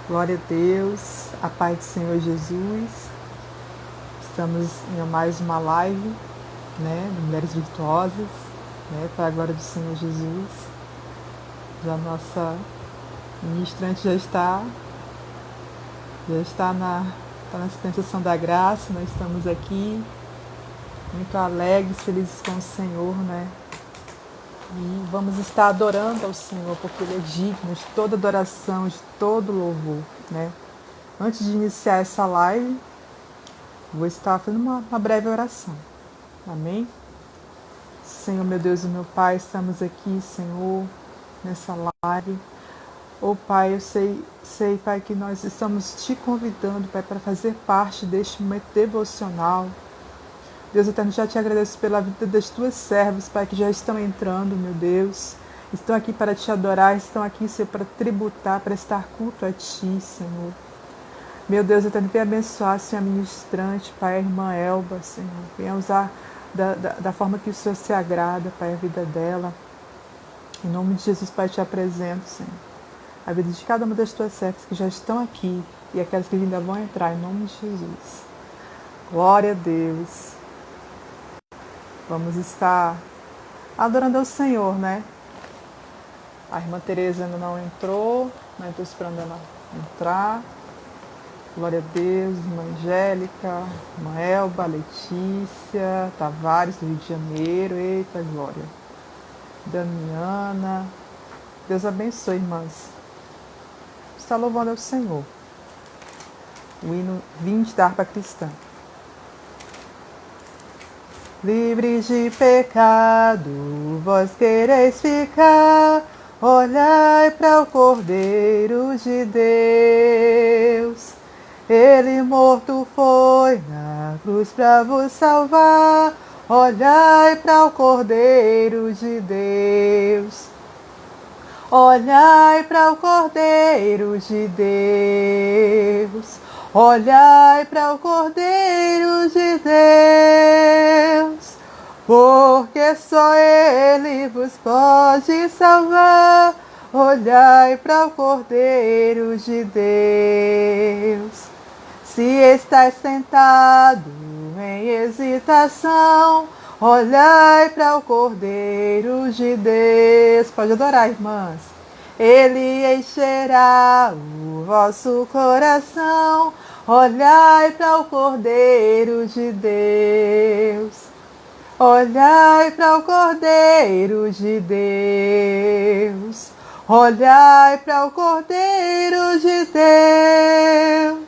Glória a Deus, a paz do Senhor Jesus. Estamos em mais uma live, de Mulheres Virtuosas, para a glória do Senhor Jesus. Já nossa ministrante já está na dispensação da graça. Nós estamos aqui muito alegres, felizes com o Senhor, E vamos estar adorando ao Senhor, porque Ele é digno de toda adoração, de todo louvor, Antes de iniciar essa live, vou estar fazendo uma breve oração. Amém? Senhor, meu Deus e meu Pai, estamos aqui, Senhor, nessa live. Pai, eu sei, Pai, que nós estamos te convidando, Pai, para fazer parte deste momento devocional. Deus eterno, já te agradeço pela vida das tuas servas, Pai, que já estão entrando, meu Deus. Estão aqui para te adorar, estão aqui, Senhor, para tributar, prestar culto a ti, Senhor. Meu Deus eterno, venha abençoar, Senhor, a ministrante, Pai, a irmã Elba, Senhor. Venha usar da forma que o Senhor se agrada, Pai, a vida dela. Em nome de Jesus, Pai, te apresento, Senhor, a vida de cada uma das tuas servas que já estão aqui e aquelas que ainda vão entrar, em nome de Jesus. Glória a Deus. Vamos estar adorando ao Senhor, A irmã Tereza ainda não entrou, mas estou esperando ela entrar. Glória a Deus, irmã Angélica, irmã Elba, Letícia, Tavares, do Rio de Janeiro, eita glória. Damiana, Deus abençoe, irmãs. Está louvando ao Senhor. O hino 20 da harpa cristã. Livres de pecado, vós quereis ficar, olhai para o Cordeiro de Deus. Ele morto foi na cruz para vos salvar. Olhai para o Cordeiro de Deus. Olhai para o Cordeiro de Deus. Olhai para o Cordeiro de Deus. Porque só Ele vos pode salvar. Olhai para o Cordeiro de Deus. Se estáis sentado em hesitação, olhai para o Cordeiro de Deus. Pode adorar, irmãs. Ele encherá o vosso coração. Olhai para o Cordeiro de Deus. Olhai para o Cordeiro de Deus. Olhai para o Cordeiro de Deus.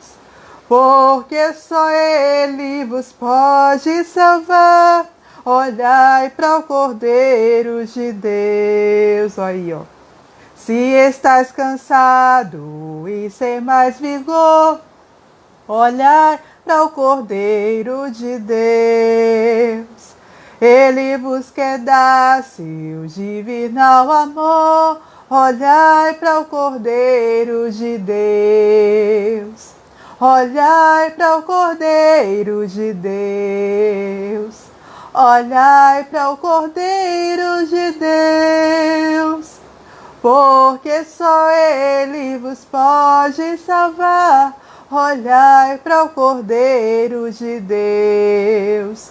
Porque só Ele vos pode salvar. Olhai para o Cordeiro de Deus. Olha aí, ó. Se estás cansado e sem mais vigor, olhai para o Cordeiro de Deus. Ele vos quer dar seu divinal amor. Olhai para o Cordeiro de Deus. Olhai para o Cordeiro de Deus. Olhai para o Cordeiro de Deus. Porque só Ele vos pode salvar. Olhai para o Cordeiro de Deus.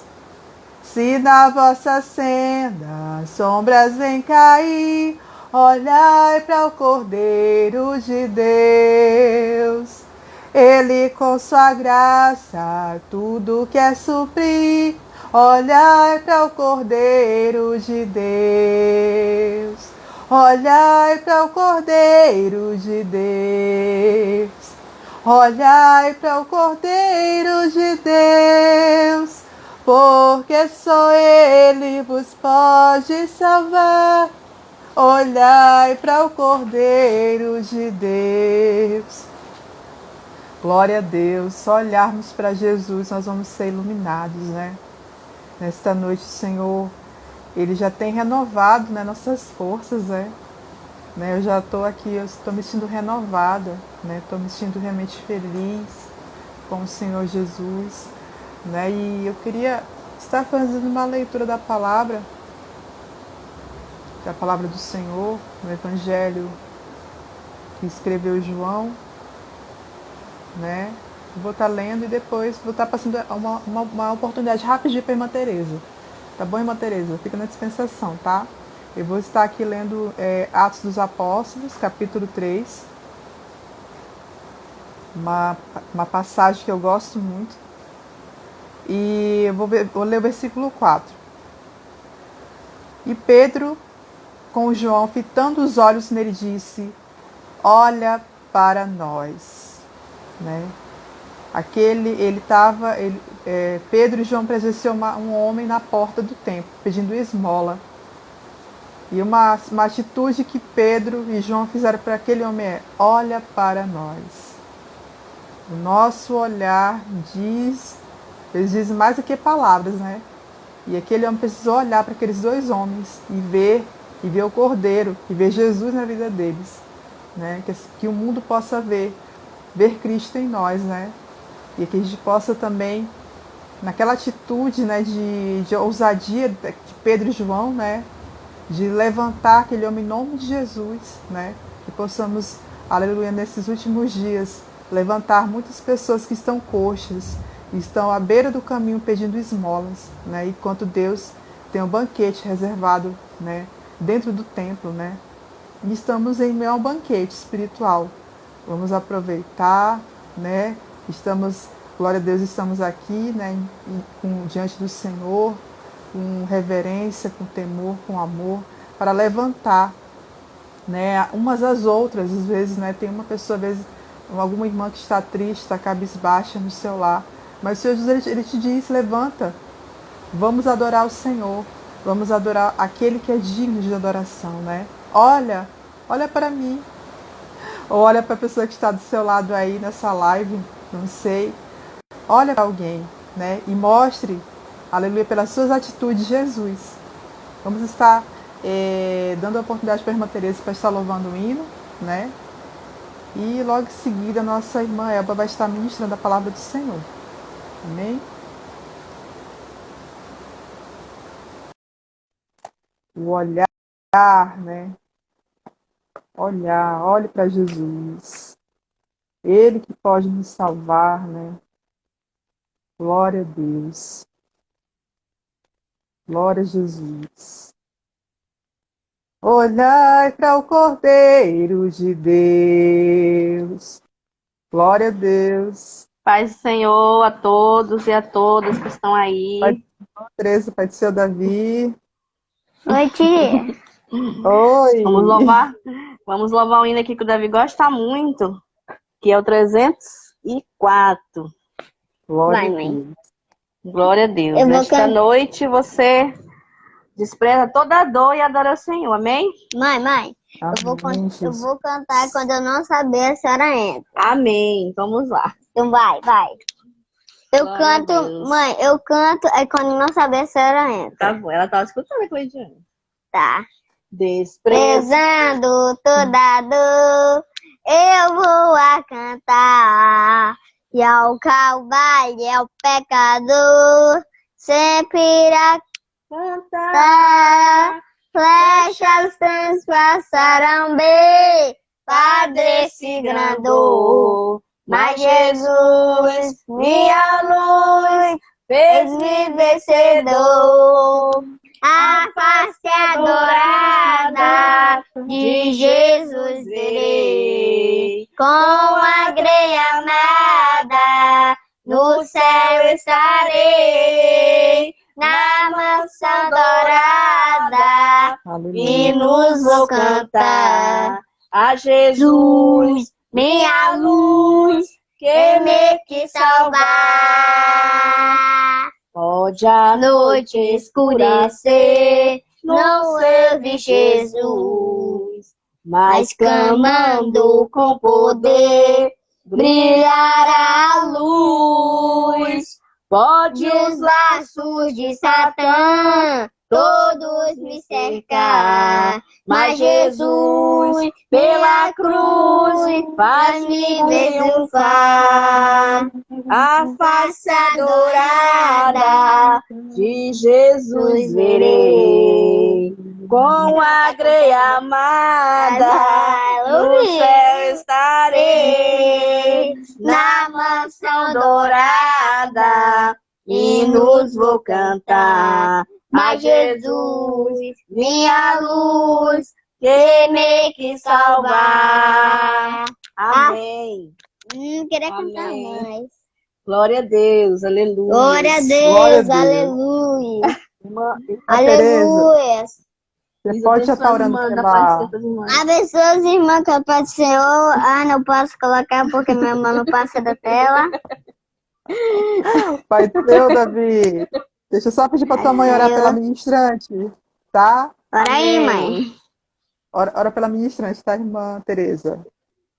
Se na vossa senda sombras vêm cair, olhai para o Cordeiro de Deus. Ele com sua graça tudo quer suprir. Olhai para o Cordeiro de Deus. Olhai para o Cordeiro de Deus. Olhai para o Cordeiro de Deus. Porque só Ele vos pode salvar. Olhai para o Cordeiro de Deus. Glória a Deus. Só olharmos para Jesus nós vamos ser iluminados, Nesta noite, Senhor, Ele já tem renovado, nossas forças, Eu já estou aqui, eu estou me sentindo renovada, Estou me sentindo realmente feliz com o Senhor Jesus, E eu queria estar fazendo uma leitura da palavra do Senhor, no Evangelho que escreveu João, né? Vou estar lendo e depois vou estar passando uma oportunidade rapidinha para a irmã Tereza. Tá bom, irmã Tereza? Fica na dispensação, tá? Eu vou estar aqui lendo Atos dos Apóstolos, capítulo 3. Uma passagem que eu gosto muito. E eu vou ler o versículo 4. E Pedro, com João, fitando os olhos nele, disse: olha para nós. Né? Pedro e João presenciou um homem na porta do templo, pedindo esmola. E uma atitude que Pedro e João fizeram para aquele homem é: olha para nós. O nosso olhar eles dizem mais do que palavras, né? E aquele homem precisou olhar para aqueles dois homens e ver o Cordeiro, e ver Jesus na vida deles, né? Que o mundo possa ver Cristo em nós, né? E que a gente possa também, naquela atitude, né, de ousadia de Pedro e João, né, de levantar aquele homem em nome de Jesus, né, que possamos, aleluia, nesses últimos dias, levantar muitas pessoas que estão coxas, estão à beira do caminho pedindo esmolas, né, enquanto Deus tem um banquete reservado, né, dentro do templo, né, e estamos em meio a um banquete espiritual. Vamos aproveitar, né, glória a Deus, estamos aqui, né, diante do Senhor, com reverência, com temor, com amor, para levantar, né, umas às outras. Às vezes, né, tem uma pessoa, às vezes, alguma irmã que está triste, está cabisbaixa no seu lar, mas o Senhor Jesus, ele te diz: levanta, vamos adorar o Senhor, vamos adorar aquele que é digno de adoração, né? Olha para mim, ou olha para a pessoa que está do seu lado aí nessa live, não sei. Olha para alguém, né? E mostre, aleluia, pelas suas atitudes, Jesus. Vamos estar dando a oportunidade para a irmã Tereza para estar louvando o hino, né? E logo em seguida a nossa irmã Elba vai estar ministrando a palavra do Senhor. Amém? O olhar, né? Olhe para Jesus. Ele que pode nos salvar, né? Glória a Deus. Glória a Jesus. Olhai para o Cordeiro de Deus. Glória a Deus. Paz do Senhor a todos e a todas que estão aí. Pai do Senhor, Tereza, Pai do Seu Davi. Oi, tia. Oi. Vamos louvar um hino aqui que o Davi gosta muito, que é o 304. Glória a Deus. Glória a Deus. Nesta noite você despreza toda a dor e adora o Senhor. Amém? Mãe, Amém, eu vou cantar quando eu não saber, a senhora entra. Amém. Vamos lá. Então vai. Eu canto, aí quando eu não saber, a senhora entra. Tá bom, ela tá escutando a Cleidiane. Tá. Desprezando toda a dor, eu vou a cantar. E ao Calvário, ao pecador, sempre irá cantar. Flechas transpassaram bem, Padre se grandou, mas Jesus, minha luz, fez-me vencedor. A face adorada de Jesus verei, com a grei amada, no céu estarei, na mansão dourada, hinos vou cantar. a Jesus, Minha luz, que me quis salvar. pode a Noite escurecer, não eu vi Jesus, mas clamando com poder, brilhará a luz. Pode os laços de Satã todos me cercar, mas Jesus, pela cruz, faz-me triunfar. a face adorada de Jesus verei, com a grei amada, no céu estarei na mansão dourada, hinos vou cantar a Jesus, minha luz, que me quis salvar. Amém. Queria cantar Amém. mais. Glória a Deus, aleluia. Glória a Glória a Deus, Deus. aleluia. Irmã Tereza, Aleluia. você pode já estar orando pela... Abençoa as irmãs com a paz do Senhor. Ah, não posso colocar porque minha mão não passa da tela. Pai teu, Davi. Deixa eu só pedir para tua mãe orar pela ministrante, tá? Ora aí, mãe. Ora pela ministrante, tá, irmã Tereza?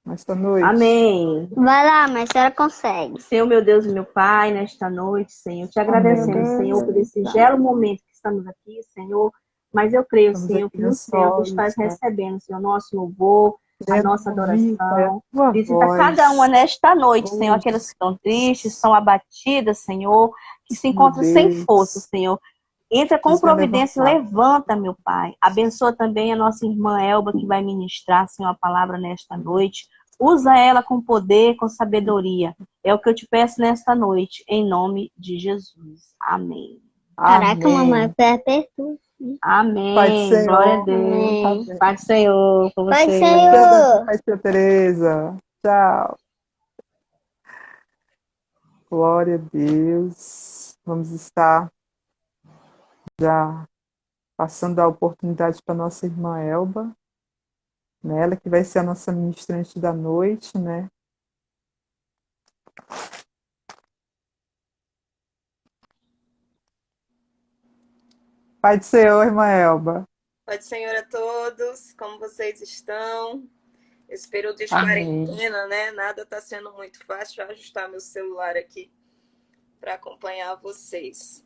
Nesta noite. Amém. Vai lá, mas a senhora consegue. Senhor, meu Deus e meu Pai, nesta noite, Senhor, te agradecemos, Senhor, por esse singelo momento que estamos aqui, Senhor. Mas eu creio, Estamos Senhor, aqui que no nós céu tu solos, estás Pai. recebendo, Senhor, nosso louvor, a nossa Ouvir, Pai, a adoração. tua Visita voz. cada uma nesta noite, Senhor, Oh, aquelas que estão tristes, estão abatidas, Senhor, que se meu encontram sem Deus. força, Senhor. Entra com Deus vai providência e levantar. levanta, meu Pai. Abençoa também a nossa irmã Elba, que vai ministrar, Senhor, a palavra nesta noite. Usa ela com poder, com sabedoria. É o que eu te peço nesta noite, em nome de Jesus. Amém. Caraca, Amém. mamãe, foi aperto. Amém. Pai do Senhor. Glória a Deus. Amém. Pai do Senhor, com Pai do você. Senhor. Pai do Tereza. Tchau. Glória a Deus. Vamos estar já passando a oportunidade para nossa irmã Elba, né? Ela que vai ser a nossa ministrante da noite, né? Pai do Senhor, irmã Elba. Pai do Senhor a todos, como vocês estão? Esse período de Amém. quarentena, né? Nada está sendo muito fácil. Vou ajustar meu celular aqui para acompanhar vocês.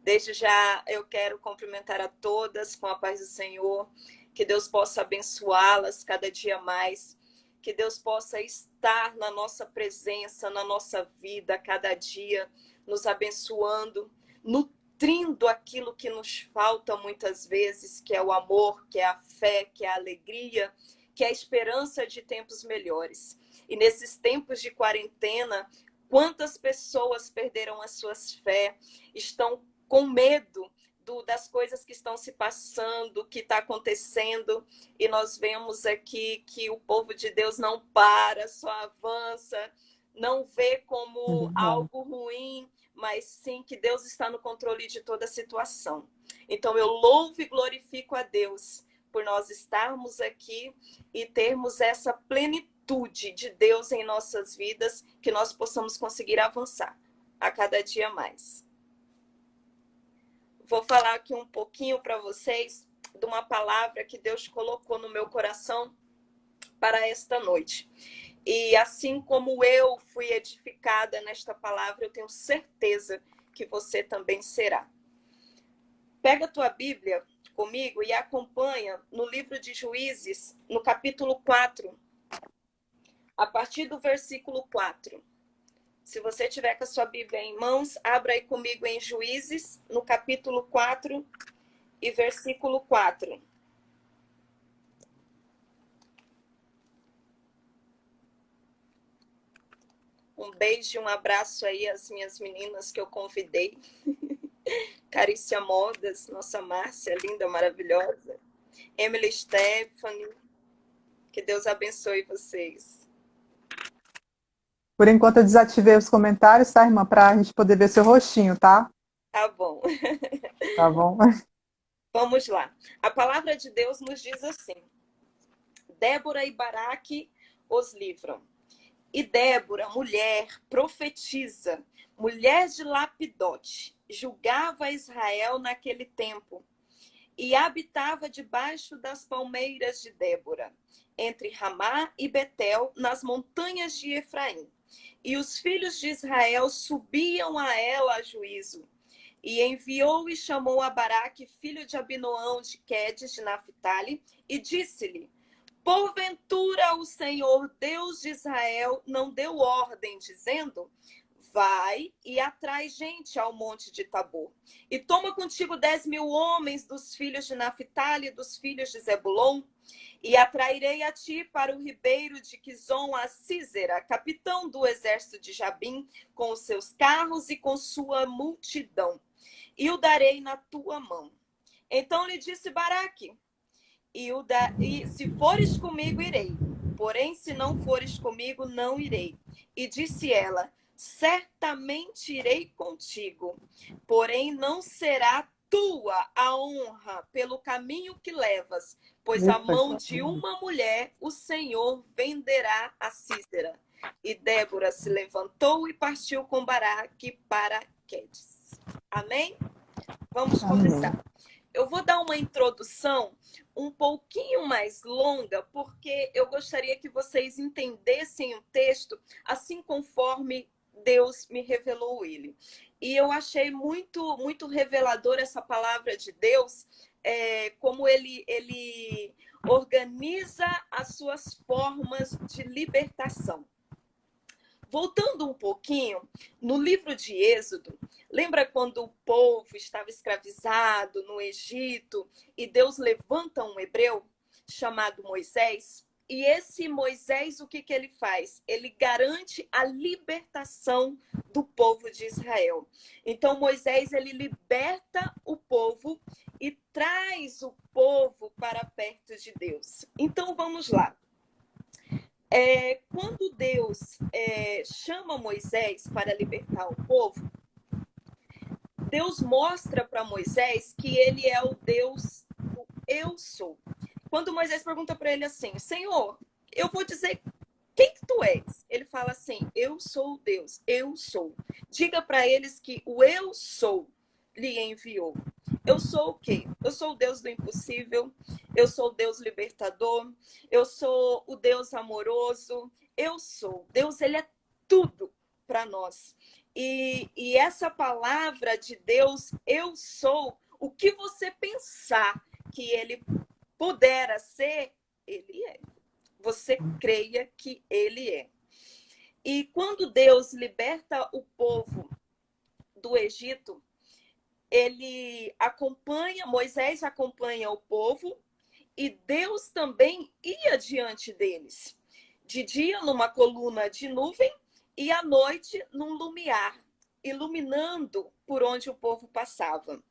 Desde já eu quero cumprimentar a todas com a paz do Senhor, que Deus possa abençoá-las cada dia mais, que Deus possa estar na nossa presença, na nossa vida, cada dia, nos abençoando, nutrindo aquilo que nos falta muitas vezes, que é o amor, que é a fé, que é a alegria, que é a esperança de tempos melhores. E nesses tempos de quarentena, quantas pessoas perderam as suas fé, estão com medo das coisas que estão se passando, que está acontecendo, e nós vemos aqui que o povo de Deus não para, só avança, não vê como algo ruim, mas sim que Deus está no controle de toda a situação. Então eu louvo e glorifico a Deus por nós estarmos aqui e termos essa plenitude de Deus em nossas vidas, que nós possamos conseguir avançar a cada dia mais. Vou falar aqui um pouquinho para vocês de uma palavra que Deus colocou no meu coração para esta noite. E assim como eu fui edificada nesta palavra, eu tenho certeza que você também será. Pega a tua Bíblia comigo e acompanha no livro de Juízes, no capítulo 4, a partir do versículo 4. Se você tiver com a sua Bíblia em mãos, abra aí comigo em Juízes, no capítulo 4 e versículo 4. Um beijo e um abraço aí às minhas meninas que eu convidei. Carícia Modas, nossa Márcia, linda, maravilhosa. Emily Stephanie, que Deus abençoe vocês. Por enquanto eu desativei os comentários, tá, irmã? Para a gente poder ver seu rostinho, tá? Tá bom. Tá bom? Vamos lá. A palavra de Deus nos diz assim: Débora e Baraque os livram. E Débora, mulher, profetiza, mulher de Lapidote, julgava Israel naquele tempo e habitava debaixo das palmeiras de Débora, entre Ramá e Betel, nas montanhas de Efraim. E os filhos de Israel subiam a ela a juízo. E enviou e chamou a Baraque, filho de Abinoão de Quedes de Naphtali, e disse-lhe: porventura o Senhor, Deus de Israel, não deu ordem, dizendo: vai e atrai gente ao monte de Tabor. E toma contigo 10.000 homens dos filhos de Naphtali e dos filhos de Zebulon, e atrairei a ti para o ribeiro de Quizon a Sísera, capitão do exército de Jabim, com os seus carros e com sua multidão, e o darei na tua mão. Então lhe disse Baraque, e se fores comigo, irei. Porém, se não fores comigo, não irei. E disse ela, certamente irei contigo, porém não será tua a honra pelo caminho que levas, pois a mão de uma mulher o Senhor venderá a Sísera. E Débora se levantou e partiu com Baraque para Quedes. Amém? Vamos começar. Eu vou dar uma introdução um pouquinho mais longa, porque eu gostaria que vocês entendessem o texto assim conforme Deus me revelou ele. E eu achei muito revelador essa palavra de Deus, como ele organiza as suas formas de libertação. Voltando um pouquinho, no livro de Êxodo, lembra quando o povo estava escravizado no Egito e Deus levanta um hebreu chamado Moisés? E esse Moisés, o que ele faz? Ele garante a libertação do povo de Israel. Então, Moisés, ele liberta o povo e traz o povo para perto de Deus. Então, vamos lá. Quando Deus chama Moisés para libertar o povo, Deus mostra para Moisés que ele é o Deus do eu sou. Quando Moisés pergunta para ele assim, Senhor, eu vou dizer quem que tu és? Ele fala assim, eu sou Deus, eu sou. Diga para eles que o eu sou lhe enviou. Eu sou o quê? Eu sou o Deus do impossível, eu sou o Deus libertador, eu sou o Deus amoroso, eu sou. Deus, ele é tudo para nós. E essa palavra de Deus, eu sou, o que você pensar que ele pudera ser, ele é. Você creia que ele é. E quando Deus liberta o povo do Egito, Moisés acompanha o povo e Deus também ia diante deles. De dia numa coluna de nuvem e à noite num lumiar, iluminando por onde o povo passava,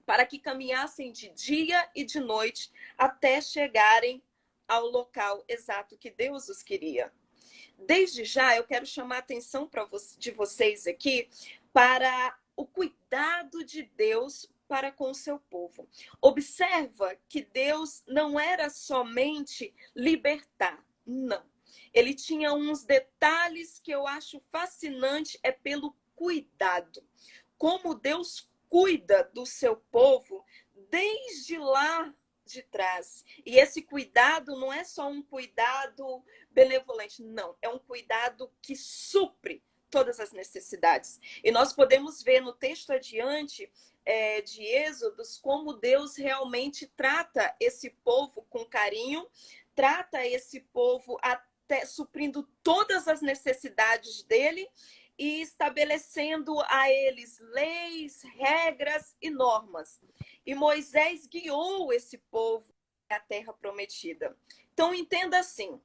para que caminhassem de dia e de noite até chegarem ao local exato que Deus os queria. Desde já eu quero chamar a atenção de vocês aqui para o cuidado de Deus para com o seu povo. Observa que Deus não era somente libertar, não. Ele tinha uns detalhes que eu acho fascinante, pelo cuidado. Como Deus cuida do seu povo desde lá de trás. E esse cuidado não é só um cuidado benevolente, não. É um cuidado que supre todas as necessidades. E nós podemos ver no texto adiante de Êxodos como Deus realmente trata esse povo com carinho, trata esse povo até suprindo todas as necessidades dele e estabelecendo a eles leis, regras e normas. E Moisés guiou esse povo à terra prometida. Então entenda assim,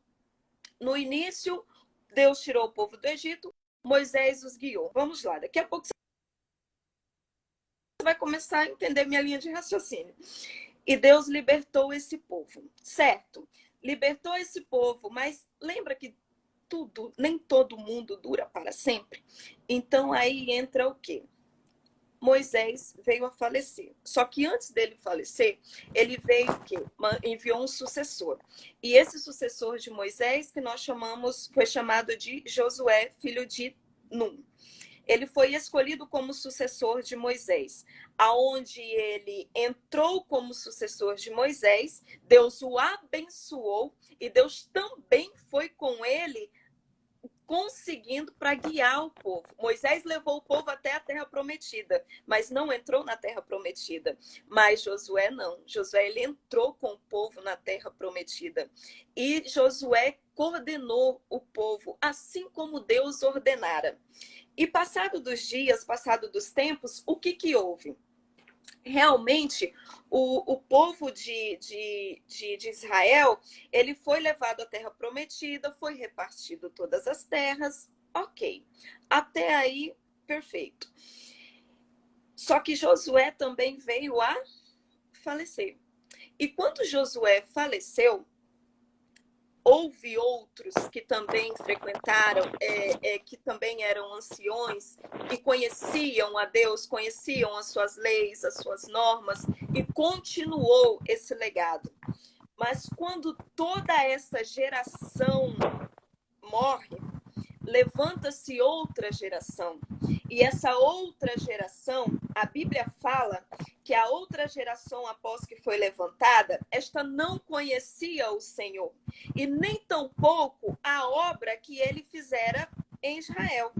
no início Deus tirou o povo do Egito, Moisés os guiou. Vamos lá, daqui a pouco você vai começar a entender minha linha de raciocínio. E Deus libertou esse povo, certo? Libertou esse povo, mas lembra que nem todo mundo dura para sempre? Então aí entra o quê? Moisés veio a falecer. Só que antes dele falecer, ele veio o quê? Enviou um sucessor. E esse sucessor de Moisés, que nós foi chamado de Josué, filho de Num. Ele foi escolhido como sucessor de Moisés. Aonde ele entrou como sucessor de Moisés, Deus o abençoou e Deus também foi com ele, conseguindo para guiar o povo. Moisés levou o povo até a terra prometida, mas não entrou na terra prometida. Mas Josué não. Josué, ele entrou com o povo na terra prometida. E Josué coordenou o povo, assim como Deus ordenara. E passado dos dias, passado dos tempos, o que houve? Realmente, o povo de Israel, ele foi levado à terra prometida, foi repartido todas as terras, ok. Até aí, perfeito. Só que Josué também veio a falecer. E quando Josué faleceu, houve outros que também frequentaram, que também eram anciões e conheciam a Deus, conheciam as suas leis, as suas normas, e continuou esse legado. Mas quando toda essa geração morre, levanta-se outra geração. E essa outra geração, a Bíblia fala que a outra geração após que foi levantada, esta não conhecia o Senhor, e nem tampouco a obra que ele fizera em Israel.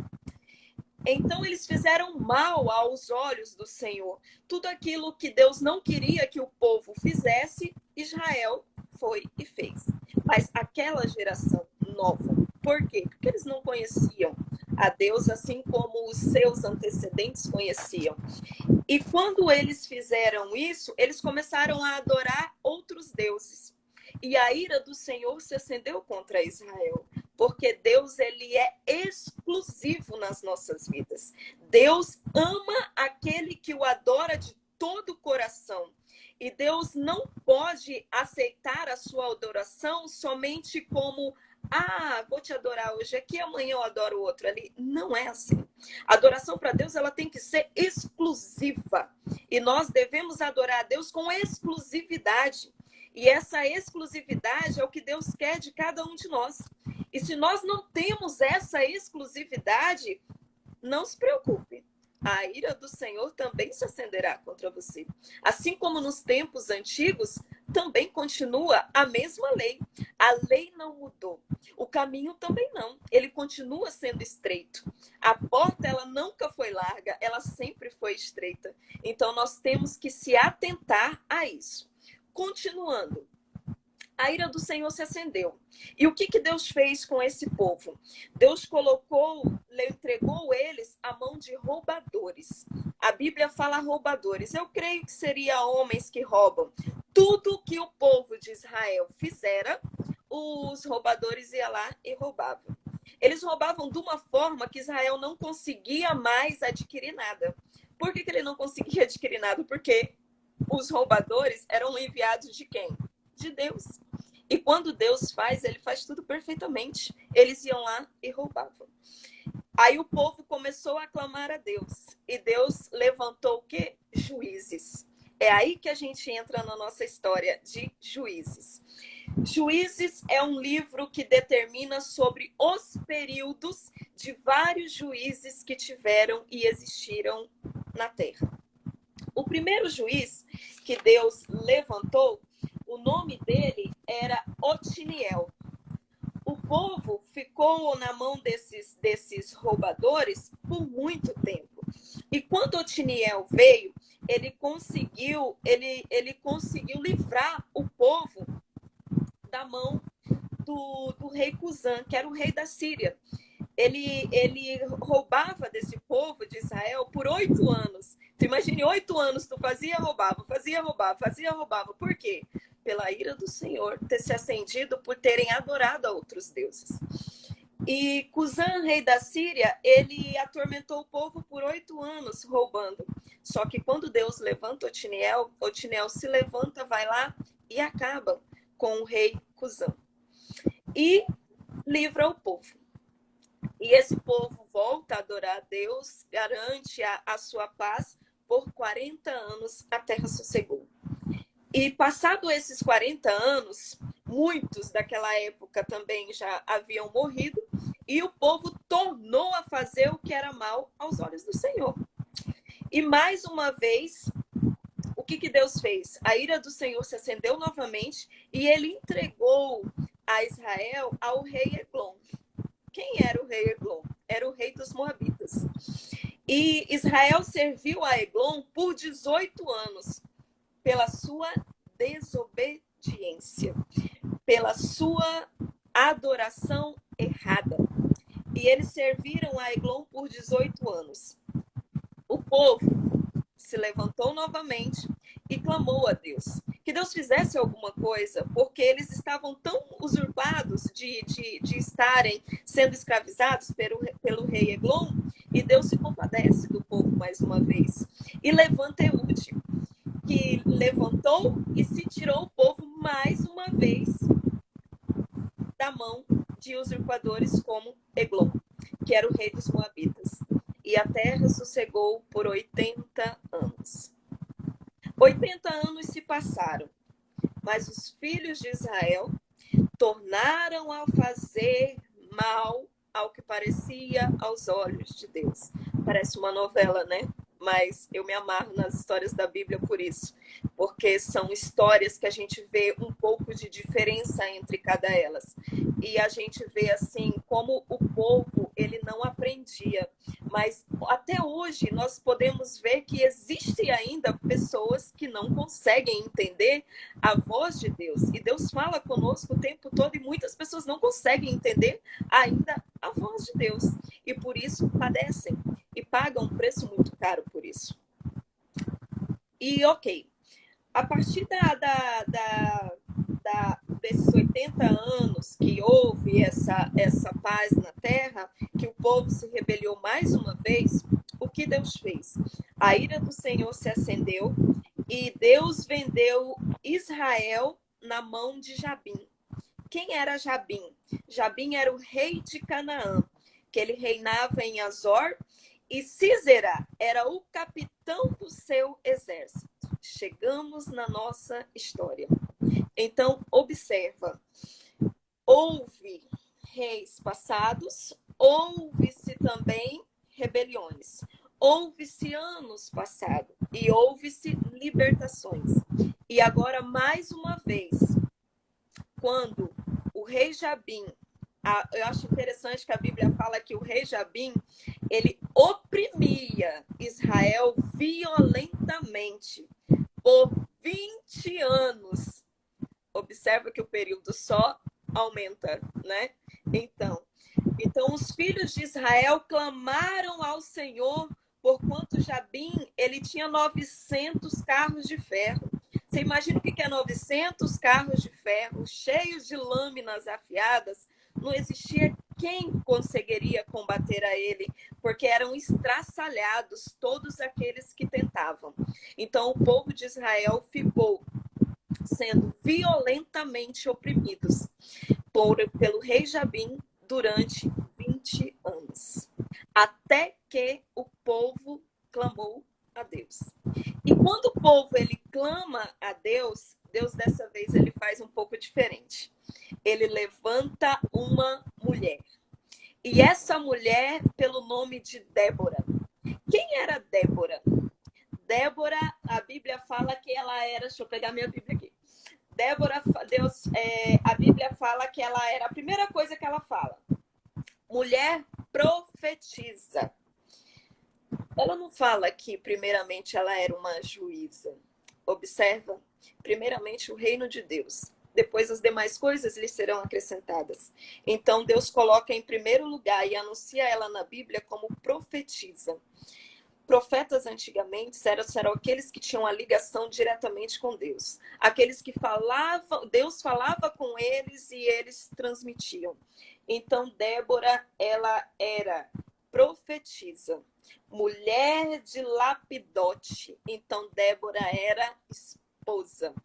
Então eles fizeram mal aos olhos do Senhor. Tudo aquilo que Deus não queria que o povo fizesse, Israel foi e fez. Mas aquela geração nova, por quê? Porque eles não conheciam a Deus assim como os seus antecedentes conheciam. E quando eles fizeram isso, eles começaram a adorar outros deuses. E a ira do Senhor se acendeu contra Israel, porque Deus, ele é exclusivo nas nossas vidas. Deus ama aquele que o adora de todo o coração. E Deus não pode aceitar a sua adoração somente como: vou te adorar hoje aqui, amanhã eu adoro o outro ali. Não é assim. A adoração para Deus, ela tem que ser exclusiva. E nós devemos adorar a Deus com exclusividade. E essa exclusividade é o que Deus quer de cada um de nós. E se nós não temos essa exclusividade, não se preocupe. A ira do Senhor também se acenderá contra você. Assim como nos tempos antigos, também continua a mesma lei. A lei não mudou. O caminho também não. Ele continua sendo estreito. A porta, ela nunca foi larga, ela sempre foi estreita. Então, nós temos que se atentar a isso. Continuando. A ira do Senhor se acendeu. E o que Deus fez com esse povo? Deus entregou eles à mão de roubadores. A Bíblia fala roubadores. Eu creio que seria homens que roubam. Tudo que o povo de Israel fizera, os roubadores iam lá e roubavam. Eles roubavam de uma forma que Israel não conseguia mais adquirir nada. Por que ele não conseguia adquirir nada? Porque os roubadores eram enviados de quem? De Deus. E quando Deus faz, ele faz tudo perfeitamente. Eles iam lá e roubavam. Aí o povo começou a clamar a Deus. E Deus levantou o quê? Juízes. É aí que a gente entra na nossa história de Juízes. Juízes é um livro que determina sobre os períodos de vários juízes que tiveram e existiram na terra. O primeiro juiz que Deus levantou, o nome dele era Otiniel. O povo ficou na mão desses roubadores por muito tempo. E quando Otiniel veio, ele conseguiu livrar o povo da mão do rei Cusã, que era o rei da Síria. Ele roubava desse povo de Israel por 8 anos. Tu imagine, 8 anos tu fazia, roubava. Por quê? Pela ira do Senhor ter se acendido por terem adorado a outros deuses. E Cusã, rei da Síria, ele atormentou o povo por 8 anos roubando. Só que quando Deus levanta Otiniel se levanta, vai lá e acaba com o rei Cusã. E livra o povo. E esse povo volta a adorar a Deus, garante a sua paz. Por 40 anos a terra sossegou. E passado esses 40 anos, muitos daquela época também já haviam morrido, e o povo tornou a fazer o que era mal aos olhos do Senhor. E mais uma vez, o que Deus fez? A ira do Senhor se acendeu novamente e ele entregou a Israel ao rei Eglon. Quem era o rei Eglon? Era o rei dos Moabitas. E Israel serviu a Eglon por 18 anos, pela sua desobediência, pela sua adoração errada. E eles serviram a Eglon por 18 anos. O povo se levantou novamente e clamou a Deus que Deus fizesse alguma coisa, porque eles estavam tão usurpados de estarem sendo escravizados pelo rei Eglon, e Deus se compadece do povo mais uma vez. E levanta Eude, que levantou e se tirou o povo mais uma vez da mão de usurpadores como Eglon, que era o rei dos Moabitas. E a terra sossegou por 80 anos. 80 anos se passaram, mas os filhos de Israel tornaram a fazer mal ao que parecia aos olhos de Deus. Parece uma novela, né? Mas eu me amarro nas histórias da Bíblia por isso, porque são histórias que a gente vê um pouco de diferença entre cada elas. E a gente vê assim como o povo, ele não aprendia. Mas até hoje nós podemos ver que existem ainda pessoas que não conseguem entender a voz de Deus. E Deus fala conosco o tempo todo e muitas pessoas não conseguem entender ainda a voz de Deus. E por isso padecem e pagam um preço muito caro por isso. E ok, a partir desses 80 anos que houve essa paz na terra, que o povo se rebeliou mais uma vez, o que Deus fez? A ira do Senhor se acendeu e Deus vendeu Israel na mão de Jabim. Quem era Jabim? Jabim era o rei de Canaã, que ele reinava em Azor, e Sísera era o capitão do seu exército. Chegamos na nossa história. Então, observa. Houve reis passados, houve-se também rebeliões. Houve-se anos passados e houve-se libertações. E agora, mais uma vez, quando o rei Jabim, eu acho interessante que a Bíblia fala que o rei Jabim, ele oprimia Israel violentamente por 20 anos. Observa que o período só aumenta, né? Então os filhos de Israel clamaram ao Senhor, porquanto Jabim, ele tinha 900 carros de ferro. Você imagina o que é 900 carros de ferro cheios de lâminas afiadas? Não existia quem conseguiria combater a ele, porque eram estraçalhados todos aqueles que tentavam. Então o povo de Israel ficou sendo violentamente oprimidos pelo rei Jabim durante 20 anos, até que o povo clamou a Deus. E quando o povo ele clama a Deus, Deus dessa vez ele faz um pouco diferente. Ele levanta uma mulher. E essa mulher, pelo nome de Débora. Quem era Débora? Débora, a Bíblia fala que ela era... Deixa eu pegar minha Bíblia aqui. Débora, a Bíblia fala que ela era... A primeira coisa que ela fala. Mulher profetiza. Ela não fala que, primeiramente, ela era uma juíza. Observa. Primeiramente, o reino de Deus. Depois, as demais coisas lhe serão acrescentadas. Então, Deus coloca em primeiro lugar e anuncia ela na Bíblia como profetiza. Profetas antigamente eram aqueles que tinham a ligação diretamente com Deus. Aqueles que falavam, Deus falava com eles e eles transmitiam. Então, Débora, ela era profetisa. Mulher de Lapidote. Então, Débora era esposa.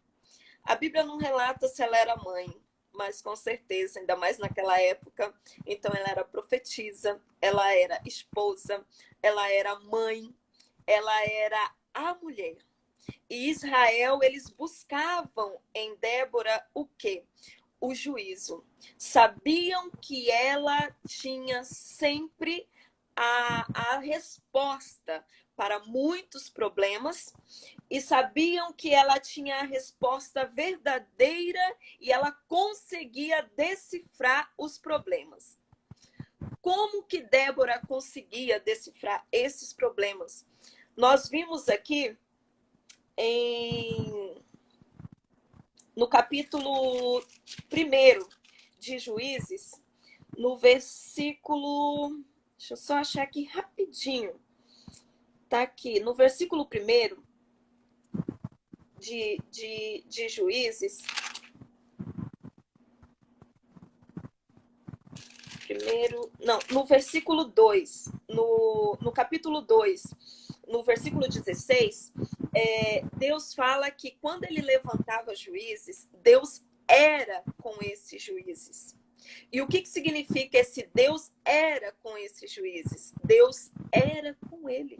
A Bíblia não relata se ela era mãe, mas com certeza, ainda mais naquela época. Então, ela era profetisa, ela era esposa, ela era mãe, ela era a mulher. E Israel, eles buscavam em Débora o quê? O juízo. Sabiam que ela tinha sempre a resposta para muitos problemas e sabiam que ela tinha a resposta verdadeira e ela conseguia decifrar os problemas. Como que Débora conseguia decifrar esses problemas? Nós vimos aqui no capítulo 1 de Juízes, no versículo... Deixa eu só achar aqui rapidinho. Tá aqui, no versículo 1 de Juízes. No versículo 2, no capítulo 2, no versículo 16, Deus fala que quando ele levantava juízes, Deus era com esses juízes. E o que significa esse Deus era com esses juízes? Deus era com ele.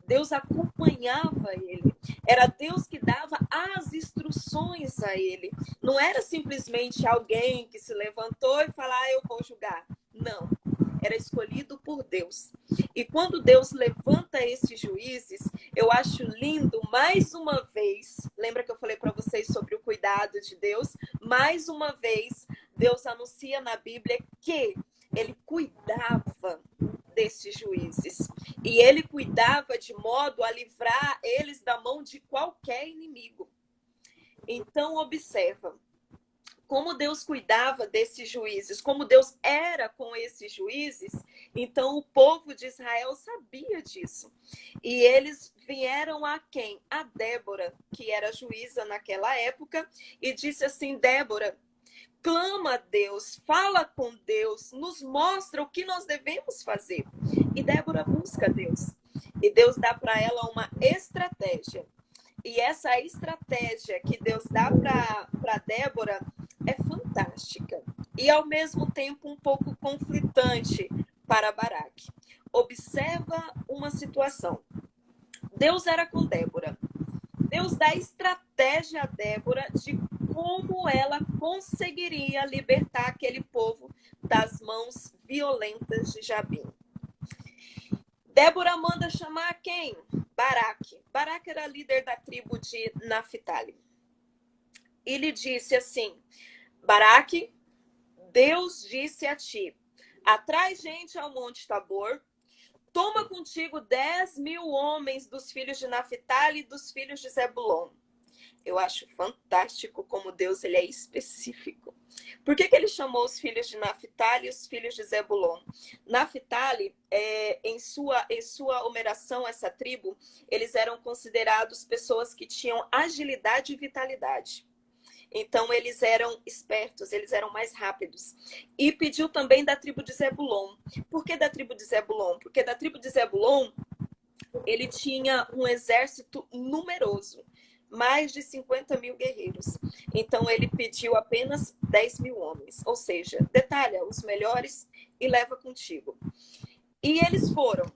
Deus acompanhava ele. Era Deus que dava as instruções a ele. Não era simplesmente alguém que se levantou e falou, eu vou julgar. Não. Era escolhido por Deus. E quando Deus levanta esses juízes, eu acho lindo, mais uma vez, lembra que eu falei para vocês sobre o cuidado de Deus? Mais uma vez, Deus anuncia na Bíblia que ele cuidava desses juízes. E ele cuidava de modo a livrar eles da mão de qualquer inimigo. Então, observa como Deus cuidava desses juízes, como Deus era com esses juízes. Então, o povo de Israel sabia disso. E eles vieram a quem? A Débora, que era juíza naquela época, e disse assim, Débora, clama a Deus, fala com Deus, nos mostra o que nós devemos fazer. E Débora busca Deus. E Deus dá para ela uma estratégia. E essa estratégia que Deus dá para Débora é fantástica. E, ao mesmo tempo, um pouco conflitante para Baraque. Observa uma situação. Deus era com Débora. Deus dá estratégia a Débora de como ela conseguiria libertar aquele povo das mãos violentas de Jabim. Débora manda chamar quem? Baraque. Baraque era líder da tribo de Naphtali. E lhe disse assim, Baraque, Deus disse a ti, atrai gente ao Monte Tabor, toma contigo 10.000 homens dos filhos de Naphtali e dos filhos de Zebulon. Eu acho fantástico como Deus ele é específico. Por que ele chamou os filhos de Naphtali e os filhos de Zebulon? Naphtali, em sua numeração, essa tribo, eles eram considerados pessoas que tinham agilidade e vitalidade. Então, eles eram espertos, eles eram mais rápidos. E pediu também da tribo de Zebulon. Por que da tribo de Zebulon? Porque da tribo de Zebulon, ele tinha um exército numeroso. Mais de 50.000 guerreiros. Então, ele pediu apenas 10.000 homens. Ou seja, detalha os melhores e leva contigo. E eles foram.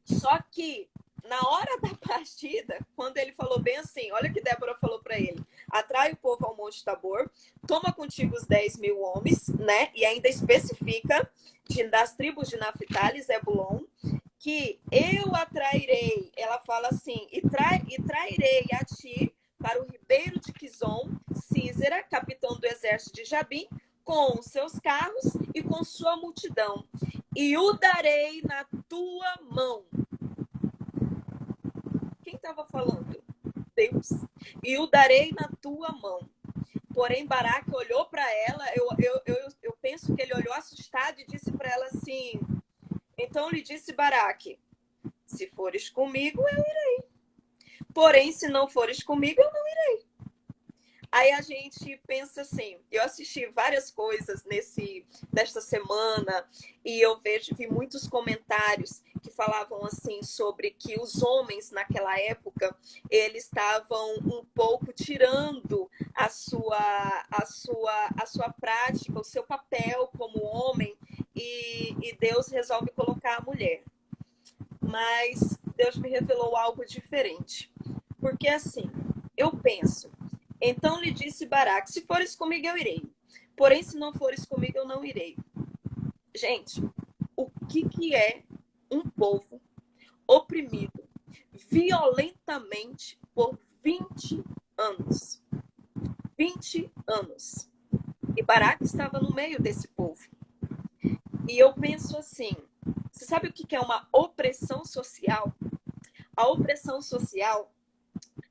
Só que, na hora da partida, quando ele falou bem assim, olha o que Débora falou para ele. Atrai o povo ao Monte Tabor, toma contigo os 10.000 homens, né? E ainda especifica das tribos de Naphtali e Zebulon, que eu atrairei, ela fala assim, e trairei a ti para o ribeiro de Quizon, Císera, capitão do exército de Jabim, com os seus carros e com sua multidão, e o darei na tua mão. Quem estava falando? Deus. E o darei na tua mão. Porém, Baraque olhou para ela, eu penso que ele olhou assustado e disse para ela assim, então lhe disse Baraque, se fores comigo, eu irei. Porém, se não fores comigo, eu não irei. Aí a gente pensa assim, eu assisti várias coisas nesta semana e eu vi muitos comentários que falavam assim sobre que os homens naquela época, eles estavam um pouco tirando a sua prática, o seu papel como homem e Deus resolve colocar a mulher. Mas Deus me revelou algo diferente. Porque assim, eu penso, então lhe disse Baraque, se fores comigo eu irei, porém se não fores comigo eu não irei. Gente, o que é um povo oprimido violentamente por 20 anos? 20 anos. E Baraque estava no meio desse povo. E eu penso assim, você sabe o que é uma opressão social? A opressão social,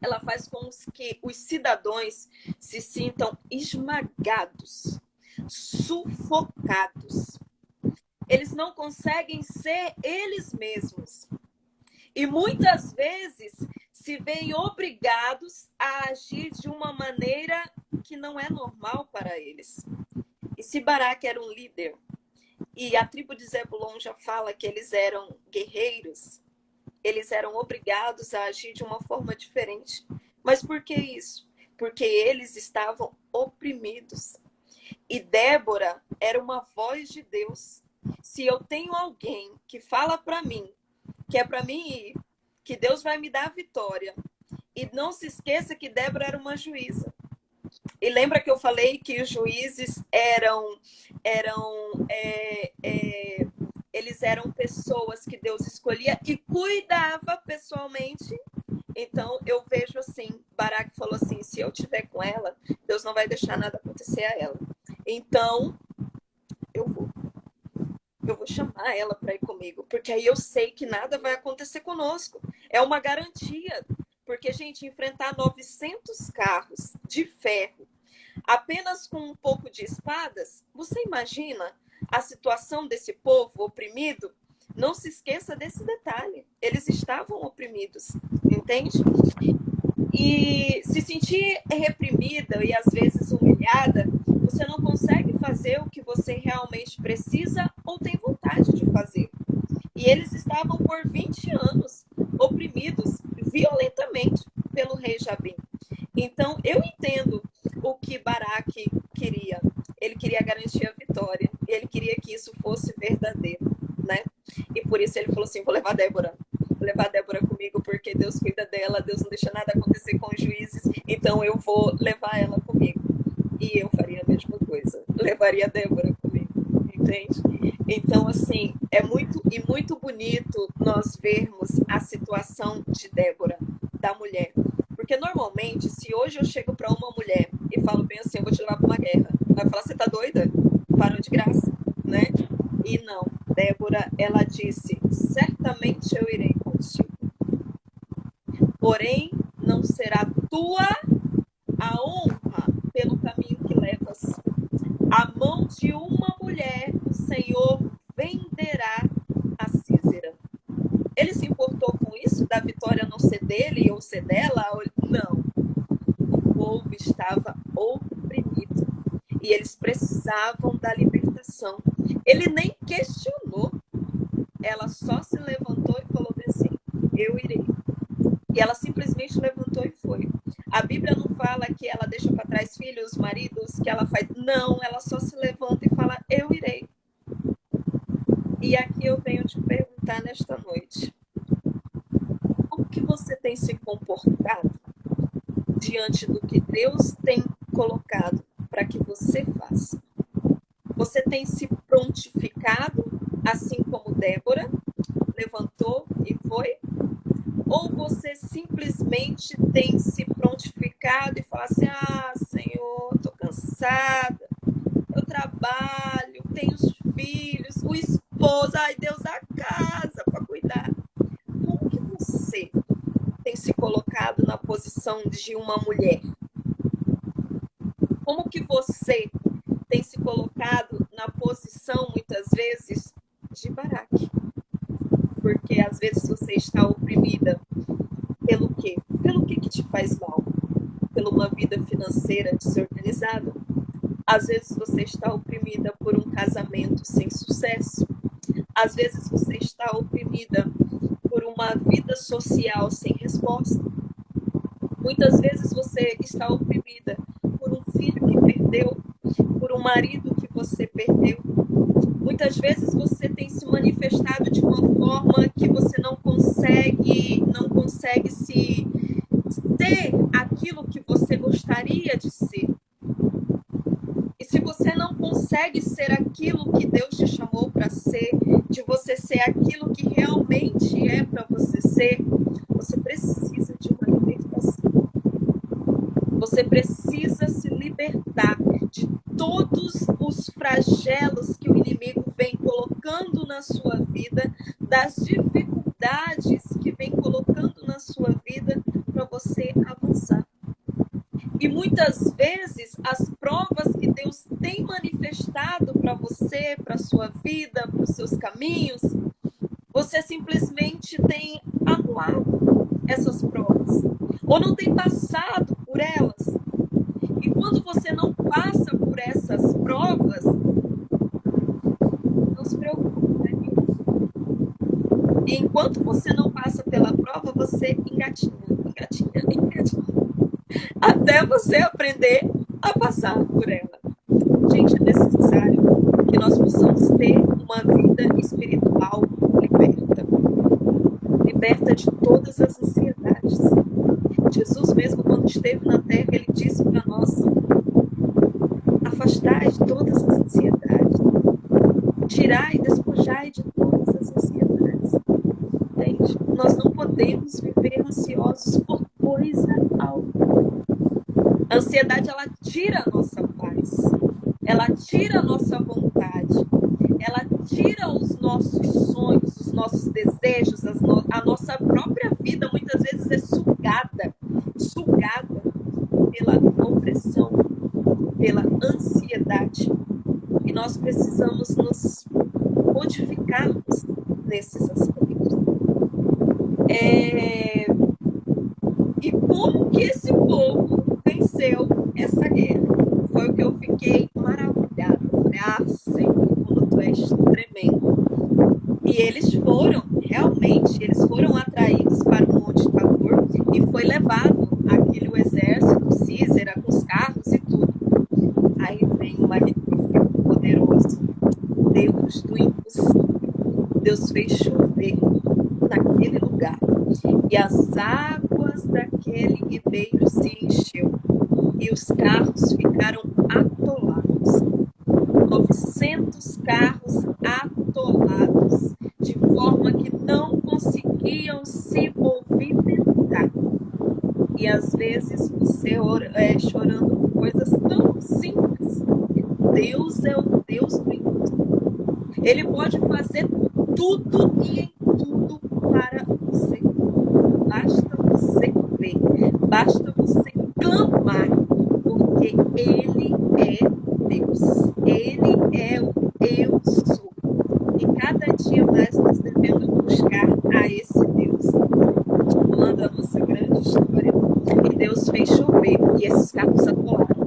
ela faz com que os cidadãos se sintam esmagados. sufocados. Eles não conseguem ser eles mesmos. E muitas vezes se veem obrigados a agir de uma maneira que não é normal para eles. E se Baraque era um líder, e a tribo de Zebulon já fala que eles eram guerreiros, eles eram obrigados a agir de uma forma diferente. Mas por que isso? Porque eles estavam oprimidos. E Débora era uma voz de Deus. Se eu tenho alguém que fala para mim, que é para mim ir, que Deus vai me dar a vitória. E não se esqueça que Débora era uma juíza. E lembra que eu falei que os juízes eles eram pessoas que Deus escolhia e cuidava pessoalmente. Então eu vejo assim, Baraque falou assim, se eu estiver com ela, Deus não vai deixar nada acontecer a ela. Então eu vou chamar ela para ir comigo, porque aí eu sei que nada vai acontecer conosco. É uma garantia. Porque, gente, enfrentar 900 carros de ferro apenas com um pouco de espadas, você imagina a situação desse povo oprimido? Não se esqueça desse detalhe. Eles estavam oprimidos, entende? E se sentir reprimida e às vezes humilhada, você não consegue fazer o que você realmente precisa ou tem vontade de fazer. E eles estavam por 20 anos oprimidos violentamente pelo rei Jabim. Então, eu entendo o que Baraque queria. Ele queria garantir a vitória. Ele queria que isso fosse verdadeiro, né? E por isso ele falou assim, vou levar Débora comigo, porque Deus cuida dela, Deus não deixa nada acontecer com os juízes, então eu vou levar ela comigo. E eu faria a mesma coisa, levaria a Débora comigo, entende? Então, assim, é muito bonito nós vermos a situação de Débora, da mulher. Porque normalmente, se hoje eu chego para uma mulher e falo bem assim, eu vou te levar para uma guerra, ela vai falar, você tá doida? Parou de graça, né? E não, Débora, ela disse, certamente eu irei contigo. Porém, não será tua a honra pelo caminho que levas. A mão de uma mulher, o Senhor venderá a Císera. Ele se importou com isso, da vitória não ser dele ou ser dela? Não. O povo estava oprimido. E eles precisavam da libertação. Ele nem questionou. Ela só se levantou e falou assim, eu irei. E ela simplesmente levantou e foi. A Bíblia não fala que ela deixa para trás filhos, maridos, que ela faz. Não, ela só se levanta e fala, eu irei. E aqui eu venho te perguntar nesta noite. Como que você tem se comportado diante do que Deus tem colocado para que você faça? Você tem se prontificado, assim como Débora, levantou e foi? Ou você simplesmente tem se prontificado e fala assim, ah, Senhor, estou cansada, eu trabalho, tenho os filhos, o esposo, ai, Deus dá casa para cuidar. Como que você tem se colocado na posição de uma mulher? Como que você tem se colocado na posição, muitas vezes, de Baraque? Porque às vezes você está oprimida pelo quê? Pelo que te faz mal? Pela uma vida financeira desorganizada? Às vezes você está oprimida por um casamento sem sucesso? Às vezes você está oprimida por uma vida social sem resposta? Muitas vezes você está oprimida por um filho que perdeu, por um marido que você perdeu. Muitas vezes você tem se manifestado de uma forma que você não consegue se ser aquilo que você gostaria de ser. E se você não consegue ser aquilo que Deus te chamou para ser, de você ser aquilo que realmente é para você ser, você precisa de uma libertação. Você precisa se libertar de todos os flagelos que o inimigo vem colocando na sua vida, das dificuldades que vem colocando na sua vida para você avançar. E muitas vezes as provas que Deus tem manifestado para a sua vida, para os seus caminhos, você simplesmente tem anulado essas provas, ou não tem passado por elas. E quando você não passa por essas provas, não se preocupe, né? E enquanto você não passa pela prova, você engatinha, até você aprender a passar por ela. Gente, é necessário que nós possamos ter uma vida espiritual liberta de todas as ansiedades. Jesus mesmo, quando esteve na terra, ele disse para nós: afastai de todas as ansiedades, tirai e despojai de todas as ansiedades. Entende? Nós não podemos viver ansiosos por coisa alguma. A ansiedade, ela tira a nossa paz, ela tira a nossa vontade, ela tira os nossos sonhos, os nossos desejos, a nossa própria vida muitas vezes é sugada pela opressão, pela ansiedade. E nós precisamos nos modificarmos nesses aspectos. E como que esse povo venceu essa guerra? Foi o que eu fiquei maravilhada. Falei, Senhor, como tu és tremendo. E eles foram atraídos para o Monte Tabor e foi levado aquele exército, Císera, com os carros e tudo. Aí vem o magnífico, poderoso Deus do impossível. Deus fez chover naquele lugar e as águas daquele ribeiro se encheu e os carros ficaram atolados. 900 carros atolados, de forma que não conseguiam se movimentar. E às vezes você chorando por coisas tão simples. Deus é o Deus do impossível. Ele pode fazer tudo e em tudo para você. Basta você ver, basta você clamar, porque Ele é Deus. Ele é o Eu Sou. E cada dia mais nós devemos buscar a esse Deus. Continuando a nossa grande história. E Deus fez chover e esses carros atolaram.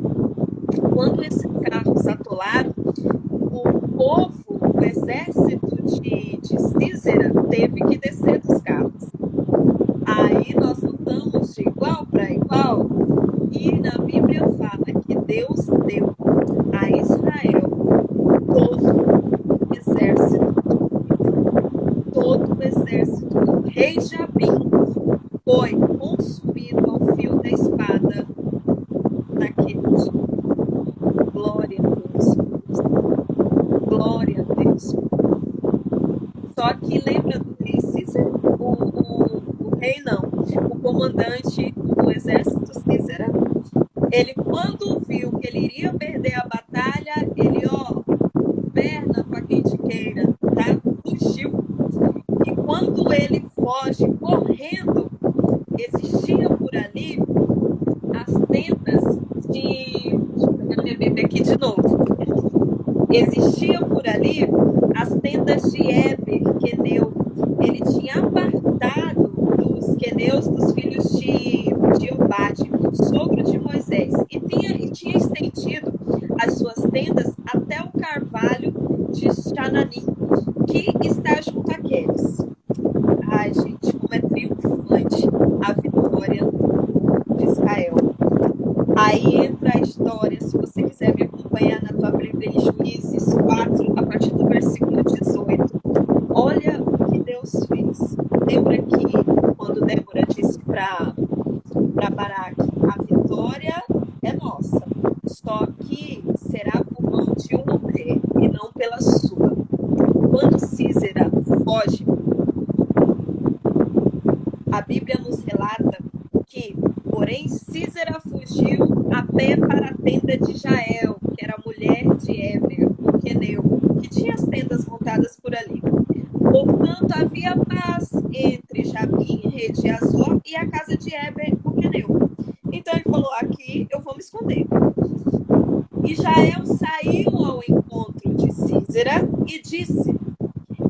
Quando esses carros atolaram, o povo, o exército de Císera teve que descer dos carros. Aí nós lutamos de igual para igual. E na Bíblia fala que Deus deu a Israel todo o exército do rei Jabim foi consumido ao fio da espada naquele dia. Glória a Deus. Glória a Deus. Só que lembra do rei Císera? O rei não. O comandante do exército Císera. Ele, quando viu que ele iria perder a batalha, ele, perna para quem te queira, tá? Fugiu. E quando ele foge correndo, existia por ali as tendas de... Deixa eu pegar minha Bíblia aqui de novo. Existia por ali as tendas de Éber, queneu. Ele tinha apartado dos queneus, dos filhos de Obade, sogro de Moisés, e tinha estendido as suas tendas até o carvalho de Xananim, que está junto àqueles. Ai, gente, como é triunfante a vitória de Israel. Aí entra a história, se você quiser me acompanhar na tua Bíblia, em Juízes 4, a partir do versículo 18. Olha o que Deus fez. Lembra que quando Débora disse para Baraque, a vitória é nossa, só que será por mão de uma mulher e não pela sua. Quando Císera foge, a Bíblia nos relata que, porém, Císera fugiu a pé para a tenda de Jael, que era a mulher de Éber, o queneu, que tinha as tendas montadas por ali. Portanto, havia paz entre Jabim, rei de Azor, e a casa de Éber, o queneu. Então ele falou, aqui eu vou me esconder. E Jael saiu ao encontro de Císera e disse: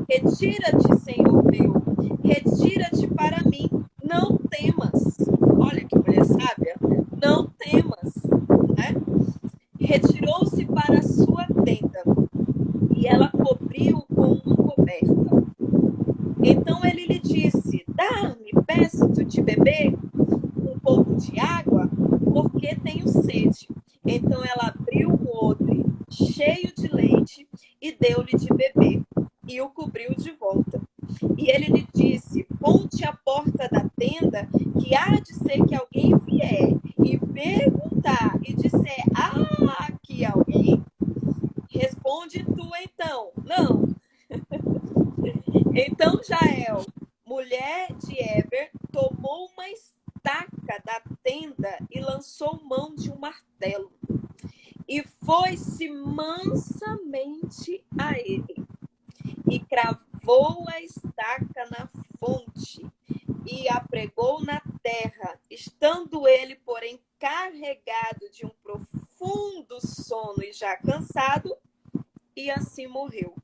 retira-te, Senhor meu, retira-te para mim, não temas. Olha que mulher sábia, não temas, né? Retirou-se para a sua tenda e ela cobriu com uma coberta. Então ele lhe disse: dá-me, peço-te de beber um pouco de água, porque tenho sede. Então ela abriu um odre cheio de leite e deu-lhe de beber, e o cobriu de volta. E ele lhe disse: ponte à porta da tenda, que há de ser que alguém vier e perguntar e disser: ah, aqui alguém. Responde tu então: não. Então Jael, mulher de Heber, tomou uma estaca da tenda e lançou mão de um martelo. E foi-se mansamente a ele, e cravou a estaca na fonte, e a pregou na terra, estando ele, porém, carregado de um profundo sono e já cansado, e assim morreu.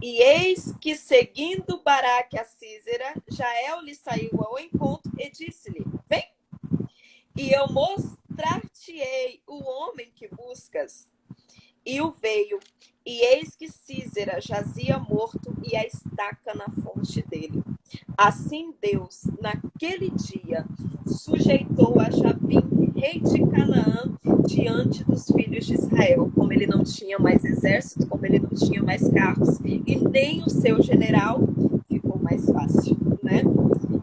E eis que, seguindo Baraque a Císera, Jael lhe saiu ao encontro e disse-lhe: vem, e eu mostrar-te-ei o homem que buscas. E o veio, e eis que Císera jazia morto e a estaca na fonte dele. Assim Deus, naquele dia, sujeitou a Jabim, rei de Canaã, diante dos filhos de Israel. Como ele não tinha mais exército, como ele não tinha mais carros, e nem o seu general, ficou mais fácil, né?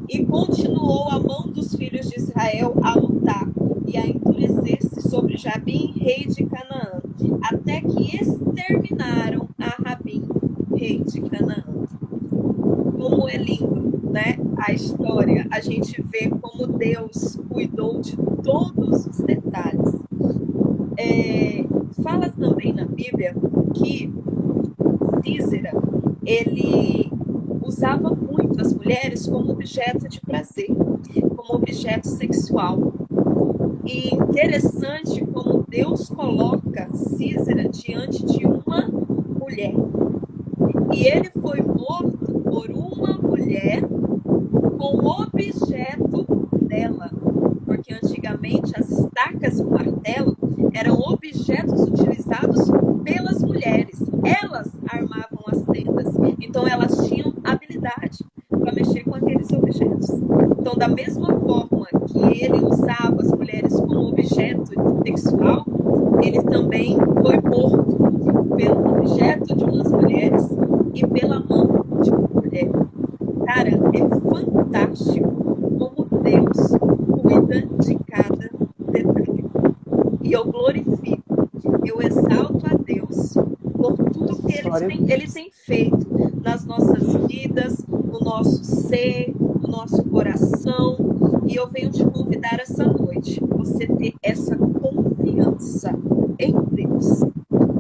E continuou a mão dos filhos de Israel a lutar e a endurecer-se sobre Jabim, rei de Canaã, até que exterminaram a Rabim, rei de Canaã. Como é lindo, né? A história, a gente vê como Deus cuidou de todos os detalhes. Fala também na Bíblia que Císera, ele usava muito as mulheres como objeto de prazer, como objeto sexual. E interessante como Deus coloca Císera diante de uma mulher. E ele foi morto por uma mulher com objeto dela. Porque antigamente as estacas e o martelo eram objetos utilizados pelas mulheres. Elas armavam as tendas. Então elas tinham habilidade para mexer com aqueles objetos. Então, da mesma forma que ele usava as mulheres como objeto sexual, ele também foi morto pelo objeto de umas mulheres e pela mão de uma mulher. Cara, é fantástico como Deus cuida de cada detalhe. E eu glorifico, eu exalto a Deus por tudo que ele tem feito nas nossas vidas, no nosso ser, no nosso coração. E eu venho te convidar essa noite, você ter essa confiança em Deus.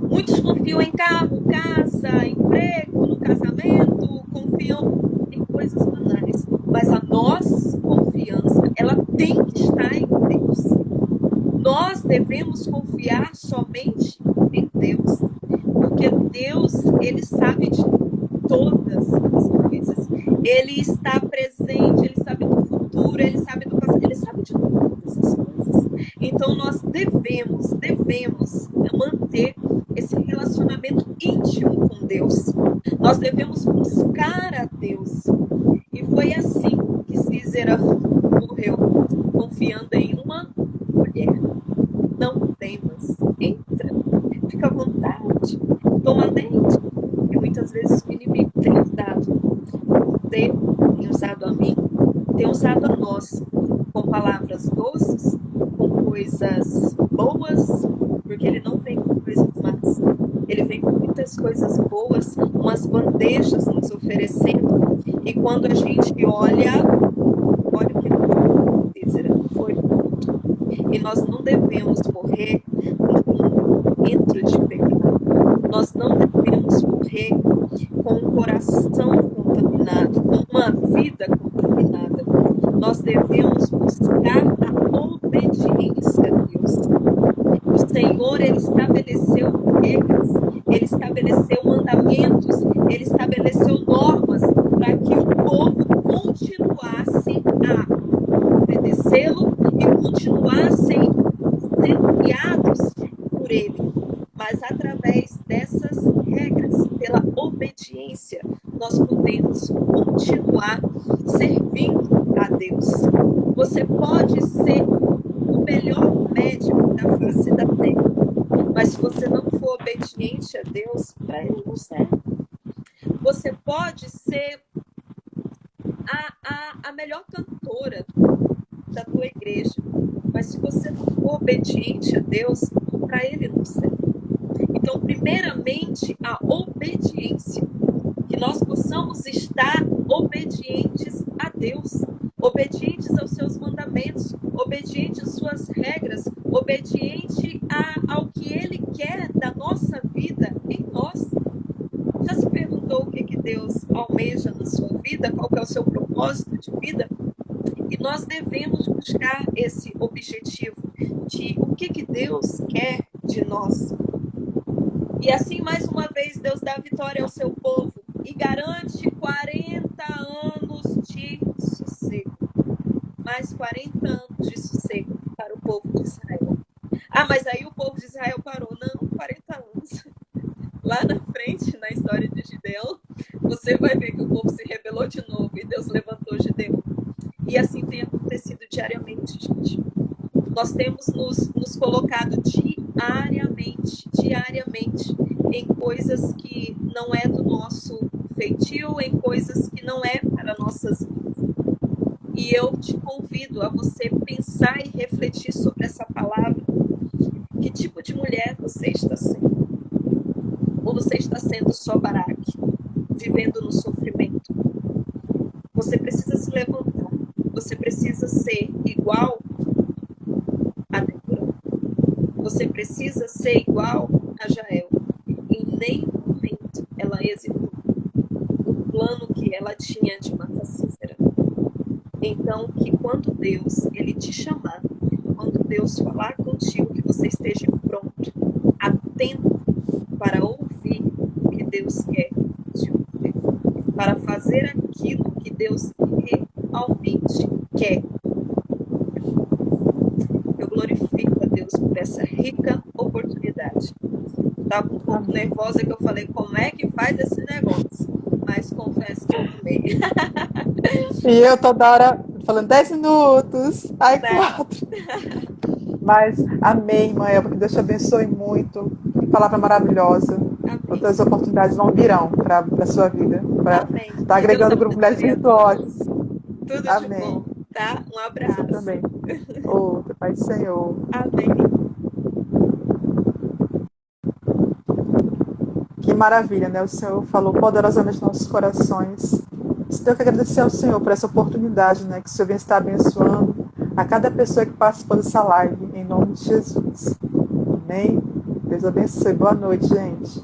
Muitos confiam em carro, casa, emprego, no casamento, confiam em coisas banais. Mas a nossa confiança, ela tem que estar em Deus. Nós devemos confiar somente em Deus. Porque Deus, Ele sabe de todas as coisas. Ele está presente, Ele sabe do futuro, Ele sabe do passado, Ele sabe de todas as coisas. Então nós devemos manter esse relacionamento íntimo com Deus. Nós devemos buscar a Deus. E foi assim que Císera morreu, confiando em uma mulher. Não temas, entra, fica à vontade, toma leite. E muitas vezes o inimigo tem usado você, tem usado a mim, tem usado a nós com palavras doces, com coisas boas, porque ele não vem com coisas más. Ele vem com muitas coisas boas, umas bandejas nos oferecendo. E quando a gente olha o que Císera foi. E nós não devemos morrer dentro de pecado. Nós não devemos morrer com um coração contaminado, com uma vida contaminada. Nós devemos buscar a obediência a Deus. O Senhor, Ele estabeleceu regras, Ele estabeleceu mandamentos, ele estabeleceu normas para que o povo continuasse a obedecê-lo e continuassem sendo guiados por ele. Mas através dessas regras, pela obediência, nós podemos continuar servindo a Deus. Você pode ser o melhor médico da face da terra, mas se você não for obediente a Deus, para ele não serve. Você pode ser a melhor cantora da tua igreja, mas se você não for obediente a Deus, para ele não serve. Então, primeiramente, a obediência, que nós possamos estar obedientes a Deus, obedientes aos seus mandamentos, obedientes às suas regras, obediente ao que ele quer da nossa vida em nós. Já se perguntou o que Deus almeja na sua vida? Qual que é o seu propósito de vida? E nós devemos buscar esse objetivo de o que Deus quer de nós. E assim, mais uma vez, Deus dá vitória ao seu povo e garante 40 anos de sossego. Mais 40 anos de sossego para o povo de Israel. Ah, mas aí o povo de Israel parou. Não, 40 anos. Lá na frente, na história de Gideão, você vai ver que o povo se rebelou de novo e Deus levantou Gideão. E assim tem acontecido diariamente, gente. Nós temos nos colocado diariamente, em coisas que não é do nosso feitio, em coisas que não é para nossas vidas. E eu te convido a você pensar e refletir sobre essa palavra. Que tipo de mulher você está sendo? Ou você está sendo só Baraque, vivendo no sofrimento? Você precisa se levantar. Você precisa ser igual a Débora. Você precisa ser igual a Jael. Em nenhum momento ela hesitou no plano que ela tinha de matar Císera. Então, que quando Deus ele te chamar, quando Deus falar contigo, que você esteja pronto, atento para ouvir o que Deus quer te ouvir, para fazer aquilo que Deus realmente quer. Eu glorifico a Deus por essa rica oportunidade. Estava um pouco nervosa que eu falei, como é que faz esse negócio? Mas confesso que eu amei. E eu toda hora falando 10 minutos, ai 4. Mas amém, irmã Elba, que Deus te abençoe muito. Que palavra maravilhosa. Amém. Outras oportunidades não virão para a sua vida. Para estar agregando o grupo Mulheres Virtuosas. Tudo amém. De bom, tá? Um abraço. Você também. Outro, Pai do Senhor. Amém. Que maravilha, né? O Senhor falou poderosamente nos nossos corações. Tenho que agradecer ao Senhor por essa oportunidade, né? Que o Senhor vem estar abençoando a cada pessoa que participou dessa live, em nome de Jesus. Amém? Deus abençoe. Boa noite, gente.